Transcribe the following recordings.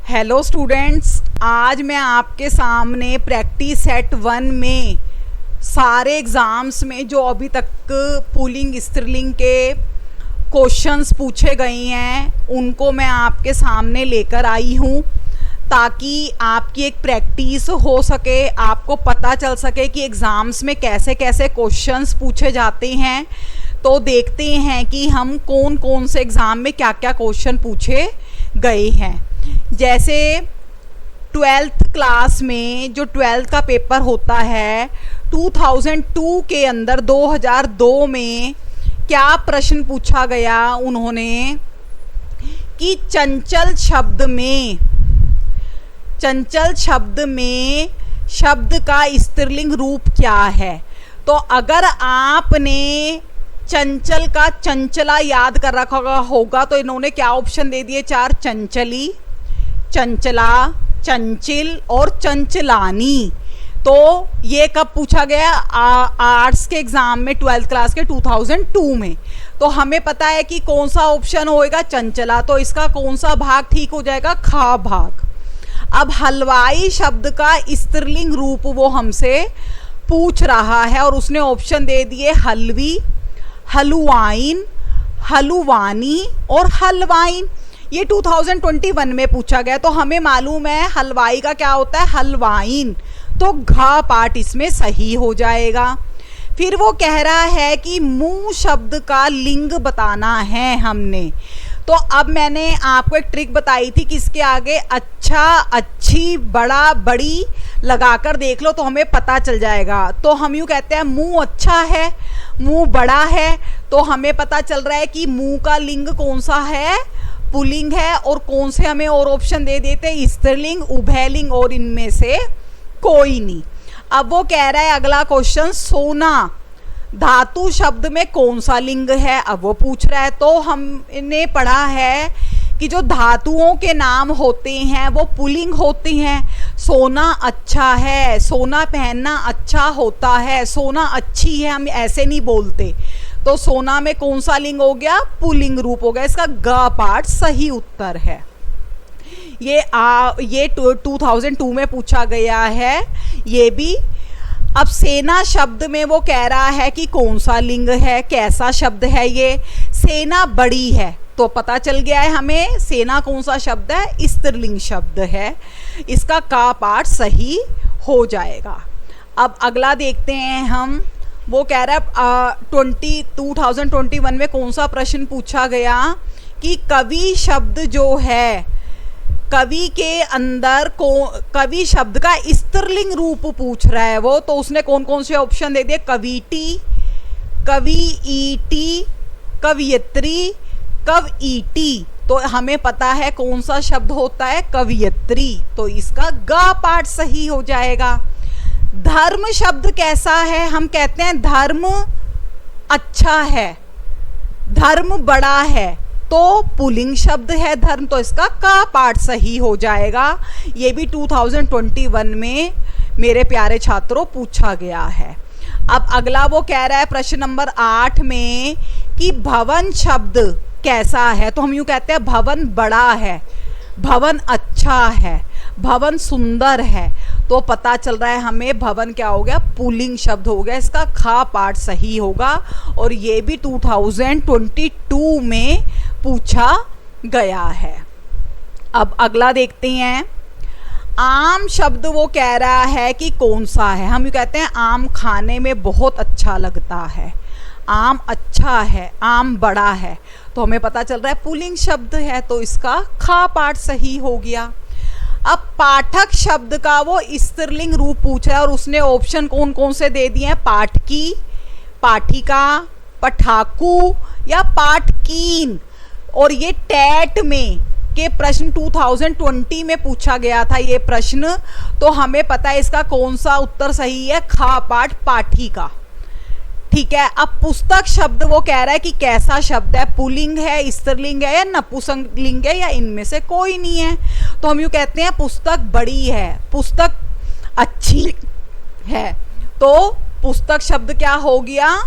Hello students, आज मैं आपके सामने प्रैक्टिस सेट 1 में सारे एग्ज़ाम्स में जो अभी तक पुल्लिंग स्त्रीलिंग के क्वेश्चंस पूछे गए हैं उनको मैं आपके सामने लेकर आई हूँ ताकि आपकी एक प्रैक्टिस हो सके, आपको पता चल सके कि एग्ज़ाम्स में कैसे कैसे क्वेश्चंस पूछे जाते हैं। तो देखते हैं कि हम कौन कौन से एग्ज़ाम में क्या क्या क्वेश्चन पूछे गए हैं। जैसे 12th क्लास में जो 12th का पेपर होता है 2002 के अंदर 2002 में क्या प्रश्न पूछा गया उन्होंने कि चंचल शब्द में शब्द का स्त्रीलिंग रूप क्या है। तो अगर आपने चंचल का चंचला याद कर रखा होगा तो इन्होंने क्या ऑप्शन दे दिए, 4, चंचली, चंचला, चंचिल और चंचलानी। तो ये कब पूछा गया? आर्ट्स के एग्जाम में 12th क्लास के 2002 में। तो हमें पता है कि कौन सा ऑप्शन होएगा, चंचला। तो इसका कौन सा भाग ठीक हो जाएगा? खा भाग। अब हलवाई शब्द का स्त्रीलिंग रूप वो हमसे पूछ रहा है और उसने ऑप्शन दे दिए हलवी, हलुआइन, हलुवानी और हलवाइन। ये 2021 में पूछा गया। तो हमें मालूम है हलवाई का क्या होता है, हलवाइन। तो घा पार्ट इसमें सही हो जाएगा। फिर वो कह रहा है कि मुंह शब्द का लिंग बताना है हमने। तो अब मैंने आपको एक ट्रिक बताई थी कि इसके आगे अच्छा, अच्छी, बड़ा, बड़ी लगाकर देख लो तो हमें पता चल जाएगा। तो हम यूँ कहते हैं मुंह अच्छा है, मुंह बड़ा है। तो हमें पता चल रहा है कि मुंह का लिंग कौन सा है, पुल्लिंग है। और कौन से हमें और ऑप्शन दे देते, स्त्रीलिंग, उभयलिंग और इनमें से कोई नहीं। अब वो कह रहा है अगला क्वेश्चन, सोना धातु शब्द में कौन सा लिंग है, अब वो पूछ रहा है। तो हमने पढ़ा है कि जो धातुओं के नाम होते हैं वो पुल्लिंग होते हैं। सोना अच्छा है, सोना पहनना अच्छा होता है, सोना अच्छी है, हम ऐसे नहीं बोलते। तो सोना में कौन सा लिंग हो गया, पुल्लिंग रूप हो गया। इसका ग पार्ट सही उत्तर है। ये 2002 में पूछा गया है ये भी। अब सेना शब्द में वो कह रहा है कि कौन सा लिंग है, कैसा शब्द है ये। सेना बड़ी है तो पता चल गया है हमें सेना कौन सा शब्द है, स्त्रीलिंग शब्द है। इसका का पार्ट सही हो जाएगा। अब अगला देखते हैं हम। वो कह रहा है 2021 में कौन सा प्रश्न पूछा गया कि कवि शब्द जो है, कवि के अंदर कवि शब्द का स्त्रीलिंग रूप पूछ रहा है वो। तो उसने कौन कौन से ऑप्शन दे दिए, कविटी, कविईटी, कवियत्री, कवईटी। तो हमें पता है कौन सा शब्द होता है, कवियत्री। तो इसका ग पार्ट सही हो जाएगा। धर्म शब्द कैसा है, हम कहते हैं धर्म अच्छा है, धर्म बड़ा है। तो पुल्लिंग शब्द है धर्म, तो इसका का पार्ट सही हो जाएगा। ये भी 2021 में मेरे प्यारे छात्रों पूछा गया है। अब अगला वो कह रहा है प्रश्न नंबर 8 में कि भवन शब्द कैसा है। तो हम यूँ कहते हैं भवन बड़ा है, भवन अच्छा है, भवन सुंदर है। तो पता चल रहा है हमें भवन क्या हो गया, पुल्लिंग शब्द हो गया। इसका खा पार्ट सही होगा और ये भी 2022 में पूछा गया है। अब अगला देखते हैं। आम शब्द वो कह रहा है कि कौन सा है। हम ये कहते हैं आम खाने में बहुत अच्छा लगता है, आम अच्छा है, आम बड़ा है। तो हमें पता चल रहा है पुल्लिंग शब्द है। तो इसका खा पार्ट सही हो गया। अब पाठक शब्द का वो स्त्रीलिंग रूप पूछा है और उसने ऑप्शन कौन कौन से दे दिए हैं, पाठकी, पाठिका, पठाकू या पाठकीन। और ये टेट में के प्रश्न 2020 में पूछा गया था ये प्रश्न। तो हमें पता है इसका कौन सा उत्तर सही है, खा पाठ पाठिका। ठीक है। अब पुस्तक शब्द वो कह रहा है कि कैसा शब्द है, पुल्लिंग है, स्त्रीलिंग है या नपुंसकलिंग है या इनमें से कोई नहीं है। तो हम यूँ कहते हैं पुस्तक बड़ी है, पुस्तक अच्छी है। तो पुस्तक शब्द क्या हो गया,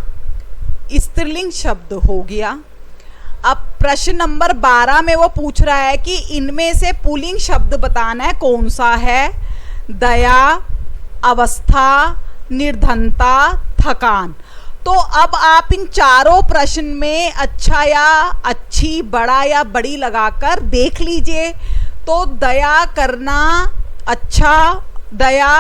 स्त्रीलिंग शब्द हो गया। अब प्रश्न नंबर 12 में वो पूछ रहा है कि इनमें से पुल्लिंग शब्द बताना है, कौन सा है? दया, अवस्था, निर्धनता, थकान। तो अब आप इन चारों प्रश्न में अच्छा या अच्छी, बड़ा या बड़ी लगाकर देख लीजिए। तो दया करना, अच्छा, दया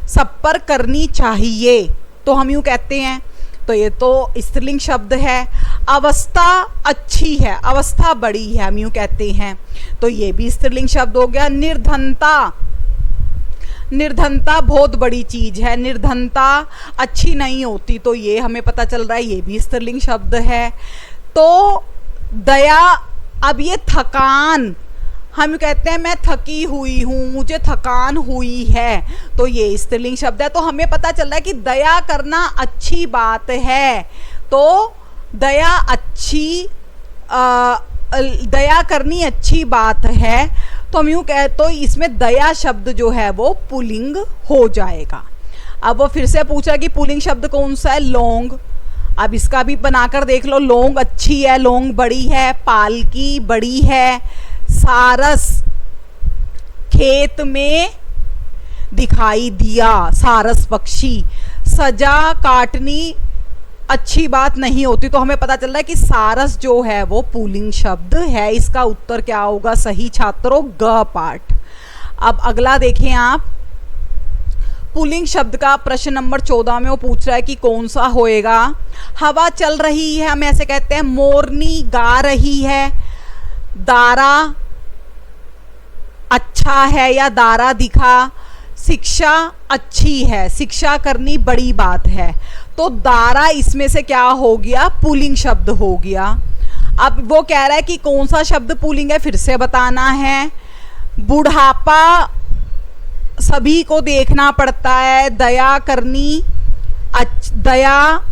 सब पर करनी चाहिए, तो हम यूँ कहते हैं, तो ये तो स्त्रीलिंग शब्द है। अवस्था अच्छी है, अवस्था बड़ी है, हम यूँ कहते हैं, तो ये भी स्त्रीलिंग शब्द हो गया। निर्धनता, निर्धनता बहुत बड़ी चीज है, निर्धनता अच्छी नहीं होती, तो ये हमें पता चल रहा है ये भी स्त्रीलिंग शब्द है। तो दया, अब ये थकान, हम कहते हैं मैं थकी हुई हूँ, मुझे थकान हुई है, तो ये स्त्रीलिंग शब्द है। तो हमें पता चल रहा है कि दया करना अच्छी बात है, तो दया अच्छी, दया करनी अच्छी बात है, तो हम यूँ कह, तो इसमें दया शब्द जो है वो पुल्लिंग हो जाएगा। अब वो फिर से पूछा कि पुल्लिंग शब्द कौन सा है? लौंग। अब इसका भी बनाकर देख लो। लौंग अच्छी है, लौंग बड़ी है, पालकी बड़ी है, सारस खेत में दिखाई दिया, सारस पक्षी। सजा काटनी अच्छी बात नहीं होती, तो हमें पता चल रहा है कि सारस जो है वो पुल्लिंग शब्द है। इसका उत्तर क्या होगा सही छात्रों? ग पार्ट। अब अगला देखें आप, पुल्लिंग शब्द का प्रश्न नंबर 14 में वो पूछ रहा है कि कौन सा होएगा? हवा चल रही है, हम ऐसे कहते हैं। मोरनी गा रही है। दारा अच्छा है या दारा दिखा। शिक्षा अच्छी है, शिक्षा करनी बड़ी बात है, तो दारा इसमें से क्या हो गया? पुल्लिंग शब्द हो गया। अब वो कह रहा है कि कौन सा शब्द पुल्लिंग है, फिर से बताना है। बुढ़ापा सभी को देखना पड़ता है। दया करनी, दया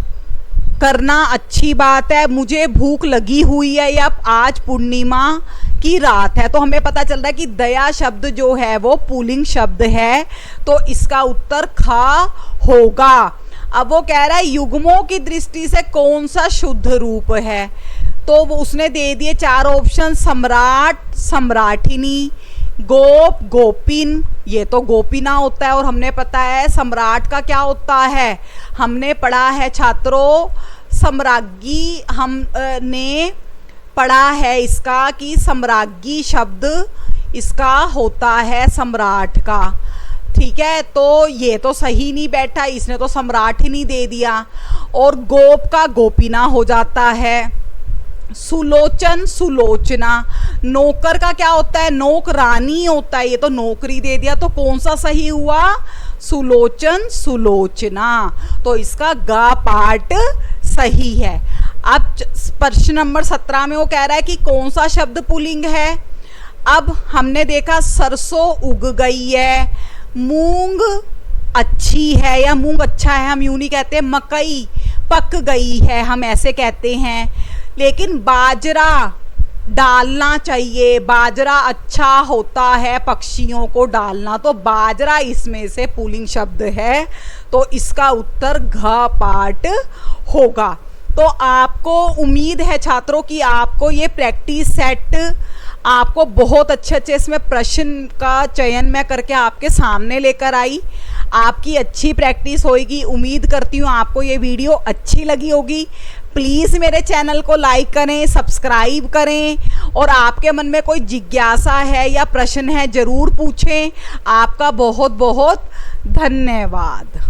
करना अच्छी बात है। मुझे भूख लगी हुई है, या आज पूर्णिमा की रात है, तो हमें पता चल रहा है कि दया शब्द जो है वो पुल्लिंग शब्द है, तो इसका उत्तर ख होगा। अब वो कह रहा है युग्मों की दृष्टि से कौन सा शुद्ध रूप है, तो वो उसने दे दिए 4 ऑप्शन। सम्राट, सम्राटिनी, गोप, गोपिन, ये तो गोपिना होता है, और हमने पता है सम्राट का क्या होता है, हमने पढ़ा है छात्रों सम्राज्ञी, हमने पढ़ा है इसका कि सम्राज्ञी शब्द इसका होता है सम्राट का। ठीक है, तो ये तो सही नहीं बैठा, इसने तो सम्राट ही नहीं दे दिया, और गोप का गोपिना हो जाता है। सुलोचन, सुलोचना। नौकर का क्या होता है? नौकरानी होता है, ये तो नौकरी दे दिया, तो कौन सा सही हुआ? सुलोचन, सुलोचना, तो इसका ग पार्ट सही है। अब प्रश्न नंबर 17 में वो कह रहा है कि कौन सा शब्द पुल्लिंग है। अब हमने देखा सरसों उग गई है, मूंग अच्छी है या मूंग अच्छा है, हम यूं नहीं कहते। मकई पक गई है, हम ऐसे कहते हैं। लेकिन बाजरा डालना चाहिए, बाजरा अच्छा होता है पक्षियों को डालना, तो बाजरा इसमें से पुल्लिंग शब्द है, तो इसका उत्तर घ पार्ट होगा। तो आपको उम्मीद है छात्रों कि आपको ये प्रैक्टिस सेट आपको बहुत अच्छे अच्छे इसमें प्रश्न का चयन मैं करके आपके सामने लेकर आई। आपकी अच्छी प्रैक्टिस होगी। उम्मीद करती हूँ आपको ये वीडियो अच्छी लगी होगी। प्लीज़ मेरे चैनल को लाइक करें, सब्सक्राइब करें, और आपके मन में कोई जिज्ञासा है या प्रश्न है ज़रूर पूछें। आपका बहुत बहुत धन्यवाद।